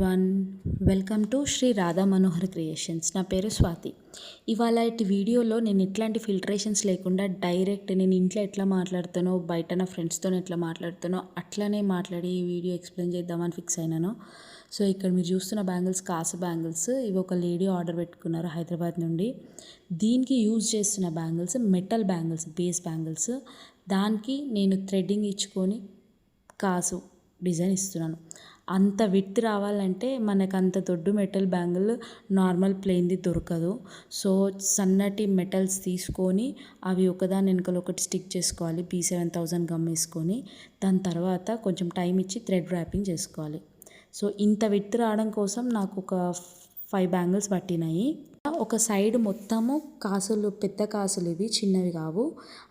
One welcome to Shri Radha Manohar creations. నా పేరు స్వాతి. ఇవాళ వీడియోలో నేను ఎట్లాంటి ఫిల్టరేషన్స్ లేకుండా డైరెక్ట్ నేను ఇంట్లో ఎట్లా మాట్లాడుతానో, బయట నా ఫ్రెండ్స్తో ఎట్లా మాట్లాడుతానో అట్లనే మాట్లాడి ఈ వీడియో ఎక్స్ప్లెయిన్ చేద్దామని ఫిక్స్ అయినాను. సో ఇక్కడ మీరు చూస్తున్న బ్యాంగిల్స్ కాసు బ్యాంగిల్స్. ఇవి ఒక లేడీ ఆర్డర్ పెట్టుకున్నారు హైదరాబాద్ నుండి. దీనికి యూజ్ చేస్తున్న bangles metal bangles, base bangles. దానికి నేను థ్రెడ్డింగ్ ఇచ్చుకొని కాసు డిజైన్ ఇస్తున్నాను. అంత విడ్త్ రావాలంటే మనకు అంత దొడ్డు మెటల్ బ్యాంగిల్ నార్మల్ ప్లెయిన్ది దొరకదు. సో సన్నటి మెటల్స్ తీసుకొని అవి ఒకదాని వెనకాల ఒకటి స్టిక్ చేసుకోవాలి. B7000 గమ్ వేసుకొని దాని తర్వాత కొంచెం టైం ఇచ్చి థ్రెడ్ ర్యాపింగ్ చేసుకోవాలి. సో ఇంత విడ్త్ రావడం కోసం నాకు ఒక 5 బ్యాంగిల్స్ పట్టినాయి. ఒక సైడ్ మొత్తము కాసులు, పెద్ద కాసులు, ఇవి చిన్నవి కావు.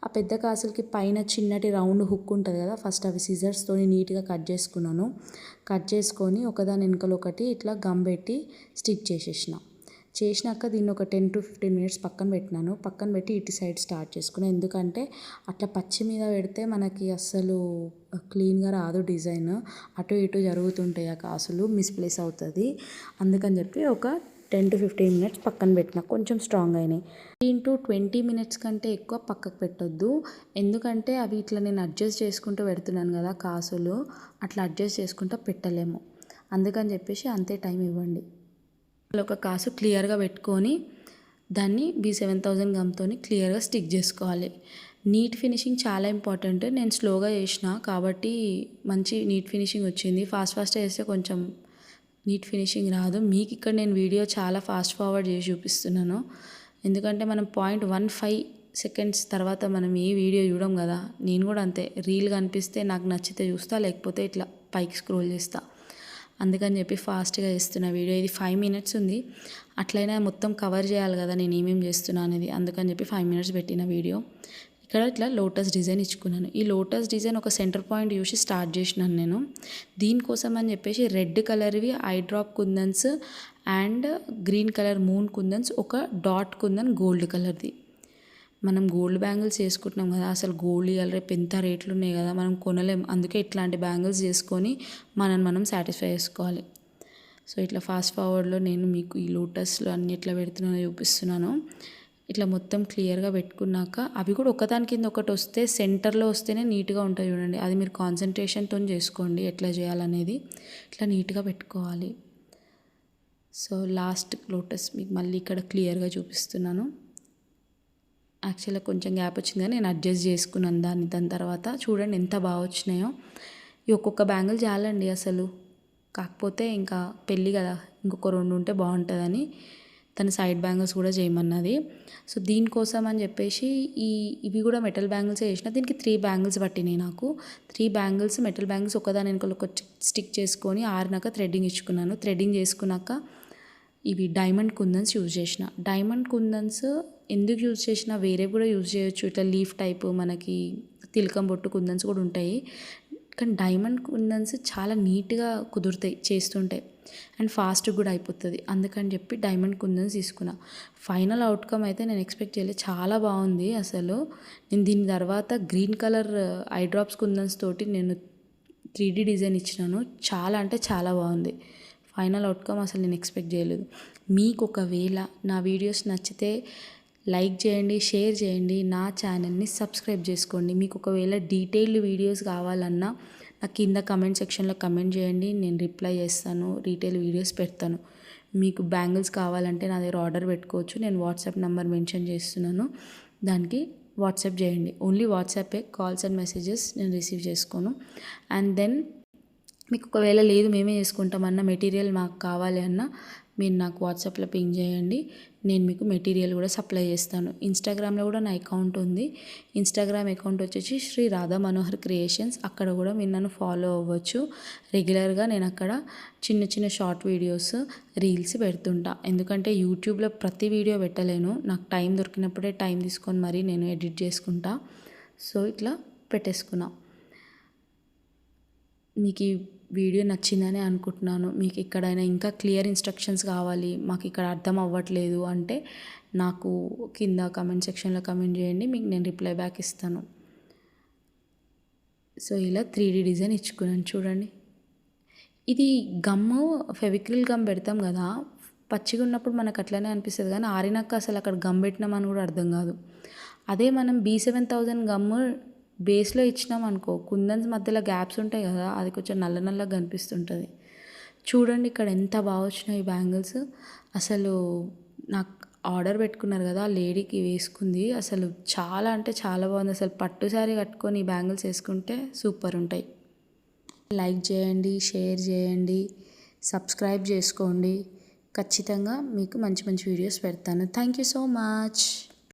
ఆ పెద్ద కాసులకి పైన చిన్నటి రౌండ్ హుక్ ఉంటుంది కదా, ఫస్ట్ అవి సిజర్స్తో నీట్గా కట్ చేసుకున్నాను. కట్ చేసుకొని ఒకదాని వెనకాల ఒకటి ఇట్లా గమ్ పెట్టి స్టిక్ చేసినాక దీన్ని ఒక 10 to 15 minutes పక్కన పెట్టినాను. పక్కన పెట్టి ఇటు సైడ్ స్టార్ట్ చేసుకున్నాను. ఎందుకంటే అట్లా పచ్చి మీద పెడితే మనకి అస్సలు క్లీన్గా రాదు డిజైన్. అటు ఇటు జరుగుతుంటాయి ఆ కాసులు, మిస్ప్లేస్ అవుతుంది. అందుకని చెప్పి ఒక 10 to 15 minutes పక్కన పెట్టిన, కొంచెం స్ట్రాంగ్ అయినాయి. 15 to 20 minutes కంటే ఎక్కువ పక్కకు పెట్టొద్దు. ఎందుకంటే అవి ఇట్లా నేను అడ్జస్ట్ చేసుకుంటూ పెడుతున్నాను కదా కాసులు, అట్లా అడ్జస్ట్ చేసుకుంటూ పెట్టలేము. అందుకని చెప్పేసి అంతే టైం ఇవ్వండి. ఒక కాసు క్లియర్గా పెట్టుకొని దాన్ని B7000 గమ్తో క్లియర్గా స్టిక్ చేసుకోవాలి. నీట్ ఫినిషింగ్ చాలా ఇంపార్టెంట్. నేను స్లోగా చేసిన కాబట్టి మంచి నీట్ ఫినిషింగ్ వచ్చింది. ఫాస్ట్గా చేస్తే కొంచెం నీట్ ఫినిషింగ్ రాదు. మీకు ఇక్కడ నేను వీడియో చాలా ఫాస్ట్ ఫార్వర్డ్ చేసి చూపిస్తున్నాను. ఎందుకంటే మనం 0.15 seconds తర్వాత మనం ఏ వీడియో చూడం కదా. నేను కూడా అంతే, రీల్గా అనిపిస్తే నాకు నచ్చితే చూస్తా, లేకపోతే ఇట్లా పైకి స్క్రోల్ చేస్తా. అందుకని చెప్పి ఫాస్ట్గా చేస్తున్న వీడియో. ఇది 5 minutes ఉంది. అట్లయినా మొత్తం కవర్ చేయాలి కదా నేను ఏమేమి చేస్తున్నా అనేది. అందుకని చెప్పి 5 minutes పెట్టిన వీడియో. ఇక్కడ ఇట్లా లోటస్ డిజైన్ ఇచ్చుకున్నాను. ఈ లోటస్ డిజైన్ ఒక సెంటర్ పాయింట్ చూసి స్టార్ట్ చేసినాను నేను. దీనికోసం అని చెప్పేసి రెడ్ కలర్వి eye drop kundans and green colour moon kundans, ఒక డాట్ కుందన్ గోల్డ్ కలర్ది. మనం గోల్డ్ బ్యాంగిల్స్ చేసుకుంటున్నాం కదా, అసలు గోల్డ్ ఇవాళ రేపు ఎంత రేట్లు ఉన్నాయి కదా, మనం కొనలేం. అందుకే ఇట్లాంటి బ్యాంగిల్స్ చేసుకొని మనం సాటిస్ఫై చేసుకోవాలి. సో ఇట్లా ఫాస్ట్ ఫార్వర్డ్లో నేను మీకు ఈ లోటస్లో అన్ని ఎట్లా పెడుతున్నానో చూపిస్తున్నాను. ఇట్లా మొత్తం క్లియర్గా పెట్టుకున్నాక అవి కూడా ఒకదాని కింద ఒకటి వస్తే, సెంటర్లో వస్తేనే నీట్గా ఉంటాయి చూడండి. అది మీరు కాన్సన్ట్రేషన్తో చేసుకోండి ఎట్లా చేయాలనేది. ఇట్లా నీట్గా పెట్టుకోవాలి. సో లాస్ట్ లోటస్ మీకు మళ్ళీ ఇక్కడ క్లియర్గా చూపిస్తున్నాను. యాక్చువల్గా కొంచెం గ్యాప్ వచ్చింది కానీ నేను అడ్జస్ట్ చేసుకున్నాను దాని తర్వాత చూడండి ఎంత బాగా వచ్చినాయో. ఈ ఒక్కొక్క బ్యాంగిల్ చాలండి అసలు. కాకపోతే ఇంకా పెళ్ళి కదా, ఇంకొక 2 ఉంటే బాగుంటుందని తన సైడ్ బ్యాంగిల్స్ కూడా చేయమన్నది. సో దీనికోసం అని చెప్పేసి ఇవి కూడా మెటల్ బ్యాంగిల్స్ చేసిన. దీనికి 3 బ్యాంగిల్స్ పట్టినాయి నాకు. 3 బ్యాంగిల్స్ మెటల్ బ్యాంగిల్స్ ఒకదాని వెనకాల ఒక స్టిక్ చేసుకొని ఆరినాక థ్రెడ్డింగ్ ఇచ్చుకున్నాను. థ్రెడ్డింగ్ చేసుకున్నాక ఇవి డైమండ్ కుందన్స్ యూజ్ చేసిన. డైమండ్ కుందన్స్ ఎందుకు యూజ్ చేసిన, వేరే కూడా యూజ్ చేయొచ్చు. ఇట్లా లీఫ్ టైప్ మనకి తిలకం బొట్టు కుందన్స్ కూడా ఉంటాయి. కానీ డైమండ్ కుందన్స్ చాలా నీట్గా కుదురుతాయి చేస్తుంటాయి అండ్ ఫాస్ట్ కూడా అయిపోతుంది. అందుకని చెప్పి డైమండ్ కుందన్స్ తీసుకున్నా. ఫైనల్ అవుట్కమ్ అయితే నేను ఎక్స్పెక్ట్ చేయలేదు, చాలా బాగుంది అసలు. నేను దీని తర్వాత గ్రీన్ కలర్ ఐ డ్రాప్స్ కుందన్స్ తోటి నేను 3D డిజైన్ ఇచ్చినాను. చాలా అంటే చాలా బాగుంది. ఫైనల్ అవుట్కమ్ అసలు నేను ఎక్స్పెక్ట్ చేయలేదు. మీకు ఒకవేళ నా వీడియోస్ నచ్చితే లైక్ చేయండి, షేర్ చేయండి, నా ఛానల్ని సబ్స్క్రైబ్ చేసుకోండి. మీకు ఒకవేళ డీటెయిల్డ్ వీడియోస్ కావాలన్నా నాకు కింద కమెంట్ సెక్షన్లో కమెంట్ చేయండి, నేను రిప్లై చేస్తాను, డీటెయిల్ వీడియోస్ పెడతాను. మీకు బ్యాంగిల్స్ కావాలంటే నా దగ్గర ఆర్డర్ పెట్టుకోవచ్చు. నేను వాట్సాప్ నెంబర్ మెన్షన్ చేస్తున్నాను, దానికి వాట్సాప్ చేయండి. ఓన్లీ వాట్సాపే, కాల్స్ అండ్ మెసేజెస్ నేను రిసీవ్ చేసుకోను. అండ్ దెన్ మీకు ఒకవేళ లేదు మేమే చేసుకుంటామన్న మెటీరియల్ మాకు కావాలి అన్న మీరు నాకు వాట్సాప్లో పింగ్ చేయండి, నేను మీకు మెటీరియల్ కూడా సప్లై చేస్తాను. ఇన్స్టాగ్రామ్లో కూడా నా అకౌంట్ ఉంది. ఇన్స్టాగ్రామ్ అకౌంట్ వచ్చేసి శ్రీ రాధా మనోహర్ క్రియేషన్స్. అక్కడ కూడా మీరు నన్ను ఫాలో అవ్వచ్చు. రెగ్యులర్గా నేను అక్కడ చిన్న చిన్న షార్ట్ వీడియోస్, రీల్స్ పెడుతుంటా. ఎందుకంటే యూట్యూబ్లో ప్రతి వీడియో పెట్టలేను, నాకు టైం దొరికినప్పుడే టైం తీసుకొని మరీ నేను ఎడిట్ చేసుకుంటా. సో ఇట్లా పెట్టేసుకున్నా. మీకు ఈ వీడియో నచ్చిందని అనుకుంటున్నాను. మీకు ఎక్కడైనా ఇంకా క్లియర్ ఇన్స్ట్రక్షన్స్ కావాలి, మాకు ఇక్కడ అర్థం అవ్వట్లేదు అంటే నాకు కింద కమెంట్ సెక్షన్లో కమెంట్ చేయండి, మీకు నేను రిప్లై బ్యాక్ ఇస్తాను. సో ఇలా 3D డిజైన్ ఇచ్చుకున్నాను చూడండి. ఇది గమ్ము ఫెవిక్రిల్ గమ్ పెడతాం కదా, పచ్చిగా ఉన్నప్పుడు మనకు అట్లనే అనిపిస్తుంది కానీ ఆరినాక అసలు అక్కడ గమ్ పెట్టినామని కూడా అర్థం కాదు. అదే మనం B7000 గమ్ము బేస్లో ఇచ్చినాం అనుకో, కుందన్స్ మధ్యలో గ్యాప్స్ ఉంటాయి కదా, అది కొంచెం నల్ల నల్లగా కనిపిస్తుంటుంది. చూడండి ఇక్కడ ఎంత బాగా వచ్చినాయి ఈ బ్యాంగిల్స్. అసలు నాకు ఆర్డర్ పెట్టుకున్నారు కదా, లేడీకి వేసుకుంది, అసలు చాలా అంటే చాలా బాగుంది. అసలు పట్టు శారీ కట్టుకొని ఈ బ్యాంగిల్స్ వేసుకుంటే సూపర్ ఉంటాయి. లైక్ చేయండి, షేర్ చేయండి, సబ్స్క్రైబ్ చేసుకోండి. ఖచ్చితంగా మీకు మంచి మంచి వీడియోస్ పెడతాను. Thank you so much.